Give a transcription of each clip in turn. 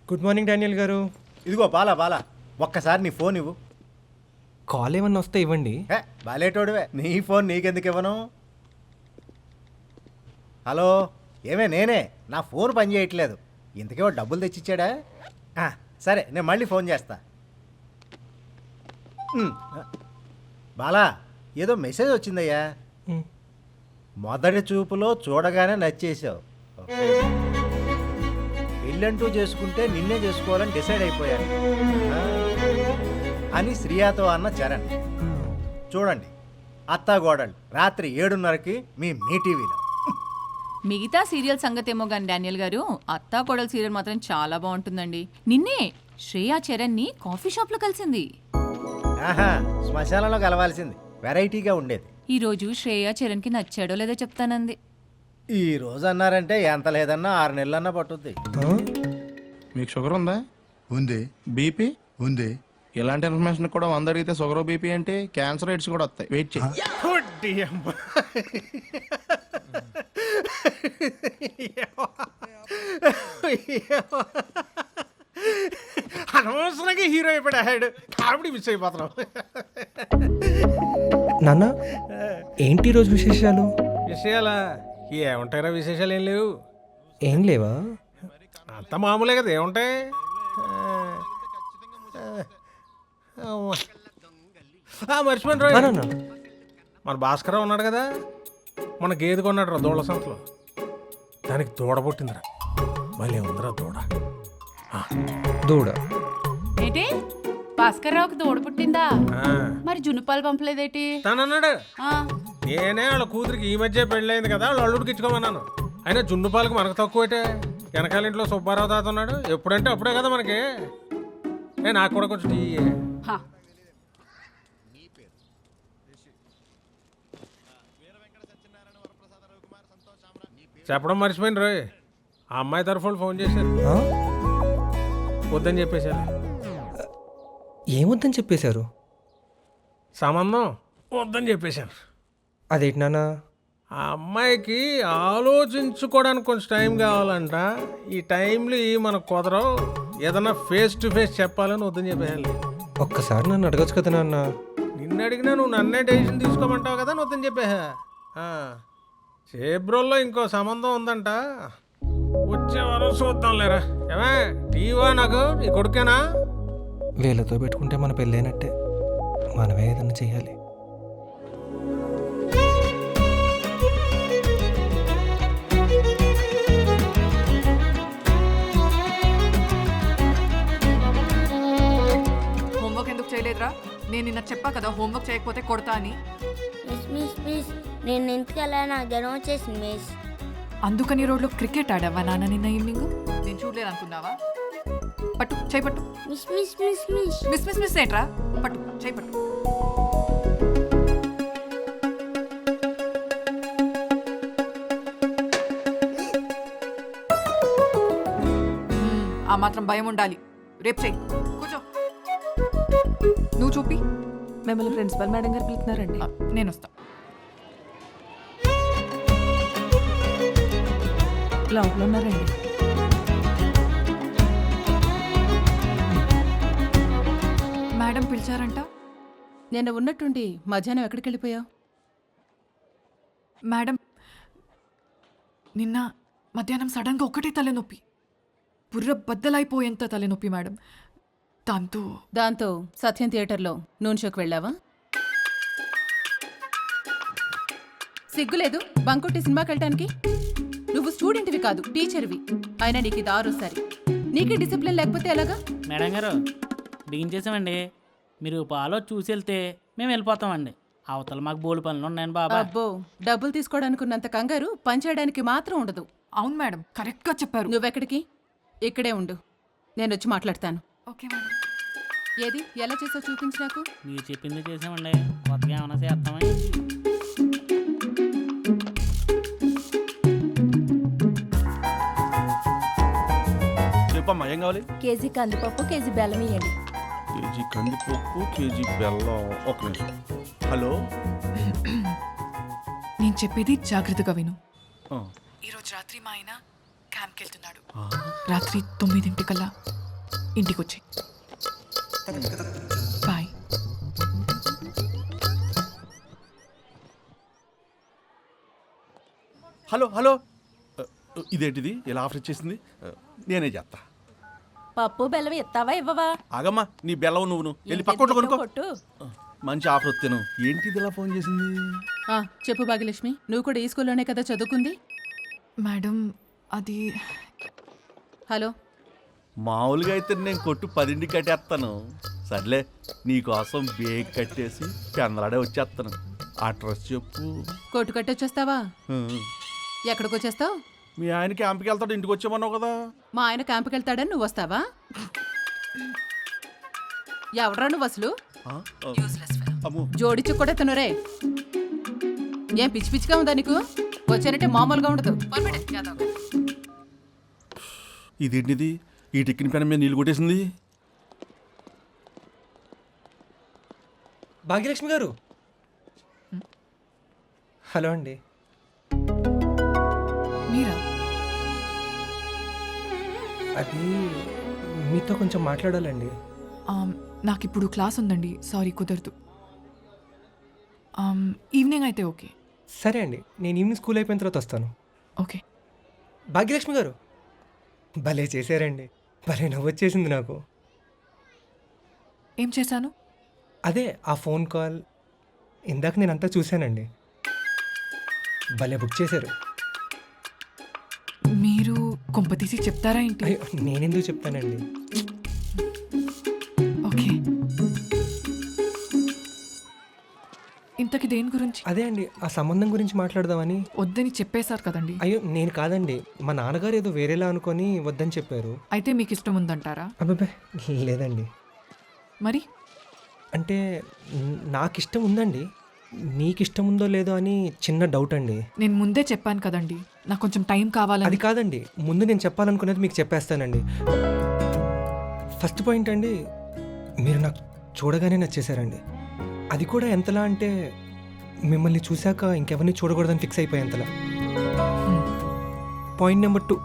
Good morning Daniel గారు. ఇదిగో బాలా ఒక్కసారి నీ ఫోన్ ఇవ్వు. కాల్ ఏమన్నా వస్తే ఇవ్వండి. బాలేటోడివే, నీ ఫోన్ నీకెందుకు ఇవ్వను? హలో, ఏమే నేనే. నా ఫోన్ పని చేయట్లేదు. ఇంతకేవో డబ్బులు తెచ్చిచ్చాడా? సరే, నేను మళ్ళీ ఫోన్ చేస్తా. బాలా, ఏదో మెసేజ్ వచ్చిందయ్యా. మొదటి చూపులో చూడగానే నచ్చేసావు. పెళ్ళంటూ చేసుకుంటే నిన్నే చేసుకోవాలని డిసైడ్ అయిపోయాను అని శ్రీయాతో అన్న చరణ్. చూడండి, అత్తాగోడళ్ళు రాత్రి 7:30కి మీ టీవీలో. మిగతా సీరియల్ సంగతేమో కానీ డానియల్ గారు, అత్తా కోడలు సీరియల్ మాత్రం చాలా బాగుంటుందండి. నిన్నే శ్రేయా చరణ్ ని కాఫీ షాప్ లో కలిసింది. శ్మశానంలో కలవాల్సింది, వెరైటీగా ఉండేది. ఈ రోజు శ్రేయా చరణ్ కి నచ్చాడో లేదో చెప్తానంది. ఈ రోజు అన్నారంటే ఎంత లేదన్నా 6 నెలలన్నా పట్టుద్ది. మీకు షుగర్ ఉందా? ఉంది. బీపీ ఉంది. ఇలాంటి ఇన్ఫర్మేషన్ కూడా 100 అడిగితే షుగర్ బీపీ అంటే క్యాన్సర్ రేట్స్ కూడా వస్తాయి. వెయిట్ చేయి. అనవసరంగా హీరో అయిపోయాడు. కామెడీ మిస్ అయిపోతున్నాం. నాన్న, ఏంటి రోజు విశేషాలు? విషయాలా ఏముంటాయిరా? విశేషాలు ఏం లేవు. ఏం లేవా? అంత మామూలే కదా, ఏముంటాయి. మర్చిపోయిన రోజు మన భాస్కర్ ఉన్నాడు కదా, మన గేదె కొన్నాడు రా దూడ సంతలో. దానికి దూడ పుట్టిందిరా. మళ్ళీ ఉందిరా దూడ. దూడ ఏంటి? భాస్కర్ రావుకి దూడ పుట్టిందా? మరి జున్నుపాలు పంపలేదేటి? తనన్నాడు. నేనే వాళ్ళ కూతురికి ఈ మధ్య పెళ్ళయింది కదా, వాళ్ళు అల్లుడికి ఇచ్చుకోమన్నాను. అయినా జున్ను పాలకు మనకు తక్కువటే. వెనకాల ఇంట్లో సుబ్బారావు తాత ఉన్నాడు. ఎప్పుడంటే అప్పుడే కదా మనకి. నాకు కూడా కొంచెం టీ. చెప్పడం మర్చిపోయింది రోయ్, ఆ అమ్మాయి తరఫున ఫోన్ చేశారు. వద్దని చెప్పేశారు. ఏమొద్దని చెప్పేశారు? సంబంధం వద్దని చెప్పేశాను. అదేంటి నాన్న? ఆ అమ్మాయికి ఆలోచించుకోవడానికి కొంచెం టైం కావాలంట. ఈ టైంలో మనకు కుదరవు. ఏదన్నా ఫేస్ టు ఫేస్ చెప్పాలని వద్దని చెప్పేయాలి. ఒక్కసారి నన్ను అడగచ్చు కదా నాన్న. నిన్ను అడిగినా నువ్వు నన్నే డెసిషన్ తీసుకోమంటావు కదా, నువ్వు వద్దని చెప్పేహా. చేబ్రోల్లో ఇంకో సంబంధం ఉందంట, వచ్చేవారం చూద్దాం లేరా. ఏమే టీవా? నాకు ఈ కొడుకేనా? వీళ్ళతో పెట్టుకుంటే మన పెళ్ళైనట్టే. మనమే ఏదన్నా చెయ్యాలి. హోంవర్క్ ఎందుకు చేయలేదురా? నేను నిన్న చెప్పా కదా హోంవర్క్ చేయకపోతే కొడతా అని. మిస్ నేను ఇంటికి వెళ్ళా, నాకు జ్వరం వచ్చేసింది మిస్. అందుకని రోడ్లో క్రికెట్ ఆడావా నాన్న నిన్న ఈవినింగ్? నేను చూడలేదు అనుకున్నావా? పట్టు చేయి పట్టు. Miss miss miss miss miss miss miss ఏంట్రా? పట్టు చేయి పట్టు. ఆ మాత్రం భయం ఉండాలి. రేపు చెయ్యి. కూర్చో. నువ్వు చూపి. మిమ్మల్ని ప్రిన్సిపల్ మేడం గారు పిలుస్తున్నారండి. నేను వస్తా. లోపల ఉన్నారండి. మేడం పిలిచారంట. నేను ఉన్నట్టుండి మధ్యాహ్నం ఎక్కడికి వెళ్ళిపోయావు? మేడం నిన్న మధ్యాహ్నం సడన్గా ఒకటే తలనొప్పి, బుర్ర బద్దలైపోయేంత తలనొప్పి మేడం. దాంతో సత్యం థియేటర్లో నూనె షోకి వెళ్ళావా? సిగ్గులేదు బంకొట్టి సినిమాకి వెళ్ళటానికి? నువ్వు స్టూడెంట్వి కాదు, టీచర్వి. అయినా నీకు ఇది 6సారి. నీకే డిసిప్లిన్ లేకపోతే ఎలాగా? మేడం గారు బిగించేసామండి. మీరు పాలో చూసి వెళ్తే మేము వెళ్ళిపోతామండి. అవతల మాకు బోలు పనులు ఉన్నాయని బాబా. అబ్బో, డబ్బులు తీసుకోవడానికి ఉన్నంత కంగారు పనిచేయడానికి మాత్రం ఉండదు. అవును మేడం, కరెక్ట్గా చెప్పారు. నువ్వెక్కడికి? ఇక్కడే ఉండు, నేను వచ్చి మాట్లాడతాను. Okay madam. ఏది ఎలా చేసావు చూపించి నాకు. మీరు చెప్పింది చేసామండి, కొత్తగా ఏమైనా చేస్తామా? చెప్పమ్మా, ఏం కావాలి? కేజీ కందిపప్పు, కేజీ బెల్లం ఇవ్వండి. కేజీ కందిపప్పు, కేజీ బెల్లం. ఒక నిమిషం. హలో, నేను చెప్పేది జాగ్రత్తగా విను. ఈరోజు రాత్రి మా ఆయన క్యాంప్కి వెళ్తున్నాడు. రాత్రి 9 ఇంటికి వచ్చి బాయ్. హలో హలో ఇదేంటిది ఇలా ఆఫర్ ఇచ్చేసింది? నేనే చేస్తా. పప్పు బెల్లం ఇస్తావా ఇవ్వవా? ఆగమ్మా, నీ బెల్లం నువ్వును వెళ్ళి పక్కోటి కొనుక్కో. కొట్టు. మంచి ఆఫర్ వస్తేను. ఏంటిది ఇలా ఫోన్ చేసింది? చెప్పు భాగ్యలక్ష్మి, నువ్వు కూడా ఈ స్కూల్లోనే కదా చదువుకుంది? మేడం అది హలో, మామూలుగా అయితే నేను కొట్టు 10ంటికి కట్టేస్తాను. సర్లే, నీకోసం బేగ్ కట్టేసి పెందలాడే వచ్చేస్తాను. ఆ డ్రెస్ చెప్పు. కొట్టు కట్టొచ్చేస్తావా? ఆ, ఎక్కడికి వచ్చేస్తావు? మీ ఆయన క్యాంప్కి వెళ్తాడు, ఇంటికి వచ్చేమన్నావు కదా. మా ఆయన క్యాంపుకి వెళ్తాడని నువ్వు వస్తావా? ఎవడ్రా నువ్వు అసలు? ఆ, అమ్మో, జోడించి కూడా తినరే. ఏం పిచ్చి పిచ్చిగా ఉందా నీకు? వచ్చానంటే మామూలుగా ఉండదు. ఇదేంటిది ఈ టిక్కిన పెన మీద నీళ్ళు కొట్టేసింది? భాగ్యలక్ష్మి గారు, హలో అండి. మీరా? అది మీతో కొంచెం మాట్లాడాలండి. నాకు ఇప్పుడు క్లాస్ ఉందండి, సారీ కుదరదు. ఈవినింగ్ అయితే ఓకే. సరే అండి, నేను ఈవినింగ్ స్కూల్ అయిపోయిన తర్వాత వస్తాను. ఓకే. భాగ్యలక్ష్మి గారు, భలే చేశారండి. భలే నవ్వు వచ్చేసింది నాకు. ఏం చేశాను? అదే ఆ ఫోన్ కాల్ ఇందాక నేను అంతా చూశానండి. భలే బుక్ చేశారు. మీరు కొంపతీసి చెప్తారా ఏంటి? అయ్యో, నేనెందుకు చెప్తానండి. ఓకే. ఇంతకి దేని గురించి? అదే అండి, ఆ సంబంధం గురించి మాట్లాడదామని. వద్దని చెప్పేశారు కదండి. అయ్యో, నేను కాదండి, మా నాన్నగారు ఏదో వేరేలా అనుకొని వద్దని చెప్పారు. అయితే మీకు ఇష్టం ఉందంటారా? అబ్బాబే, లేదండి. మరి అంటే నాకు ఇష్టం ఉందండి, నీకు ఇష్టం ఉందో లేదో అని చిన్న డౌట్ అండి. నేను ముందే చెప్పాను కదండి, నాకు కొంచెం టైం అది కావాలని. కాదండి, ముందు నేను చెప్పాలనుకునేది మీకు చెప్పేస్తానండి. ఫస్ట్ పాయింట్ అండి, మీరు నాకు చూడగానే నచ్చేశారండి. అది కూడా ఎంతలా అంటే మిమ్మల్ని చూశాక ఇంకెవరిని చూడకూడదని ఫిక్స్ అయిపోయేంతలా. పాయింట్ నెంబర్ 2,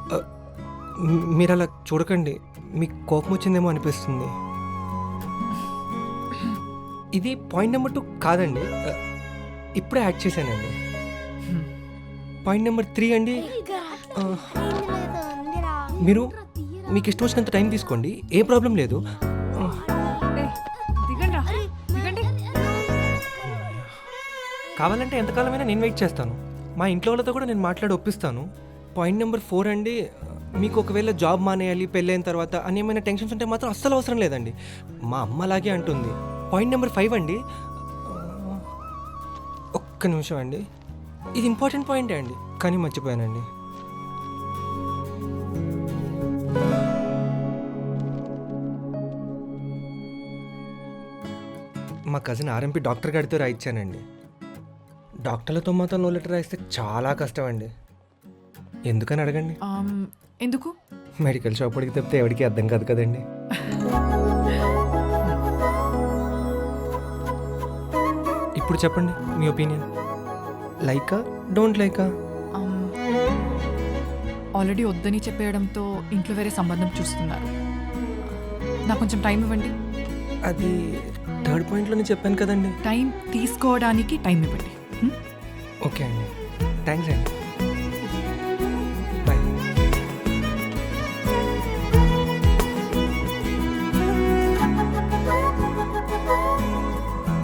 మీరు అలా చూడకండి, మీకు కోపం వచ్చిందేమో అనిపిస్తుంది. ఇది పాయింట్ నెంబర్ 2 కాదండి, ఇప్పుడే యాడ్ చేశానండి. పాయింట్ నెంబర్ 3 అండి, మీరు మీకు ఇష్టం వచ్చినంత టైం తీసుకోండి, ఏ ప్రాబ్లం లేదు. కావాలంటే ఎంతకాలమైనా నేను వెయిట్ చేస్తాను. మా ఇంట్లో వాళ్ళతో కూడా నేను మాట్లాడి ఒప్పిస్తాను. పాయింట్ నెంబర్ 4 అండి, మీకు ఒకవేళ జాబ్ మానేయాలి పెళ్ళైన తర్వాత అని ఏమైనా టెన్షన్స్ ఉంటే మాత్రం అస్సలు అవసరం లేదండి, మా అమ్మ అలాగే అంటుంది. పాయింట్ నెంబర్ 5 అండి, ఒక్క నిమిషం అండి, ఇది ఇంపార్టెంట్ పాయింటే అండి, కానీ మర్చిపోయానండి. మా కజిన్ ఆర్ఎంపీ డాక్టర్ గారితో రాయించానండి. డాక్టర్లతో మాత్రం నో లెటర్ రాయిస్తే చాలా కష్టం అండి. ఎందుకని అడగండి. ఎందుకు? మెడికల్ షాప్ అడిగి తప్పితే ఎవరికి అర్థం కాదు కదండి. ఇప్పుడు చెప్పండి మీ ఒపీనియన్, లైకా డోంట్ లైకా? ఆల్రెడీ వద్దని చెప్పేయడంతో ఇంట్లో వేరే సంబంధం చూస్తున్నారు. నాకు కొంచెం టైం ఇవ్వండి. అది 3rd పాయింట్లోనే చెప్పాను కదండి. టైం తీసుకోవడానికి టైం ఇవ్వండి. ఓకే అండి, థ్యాంక్స్ అండి.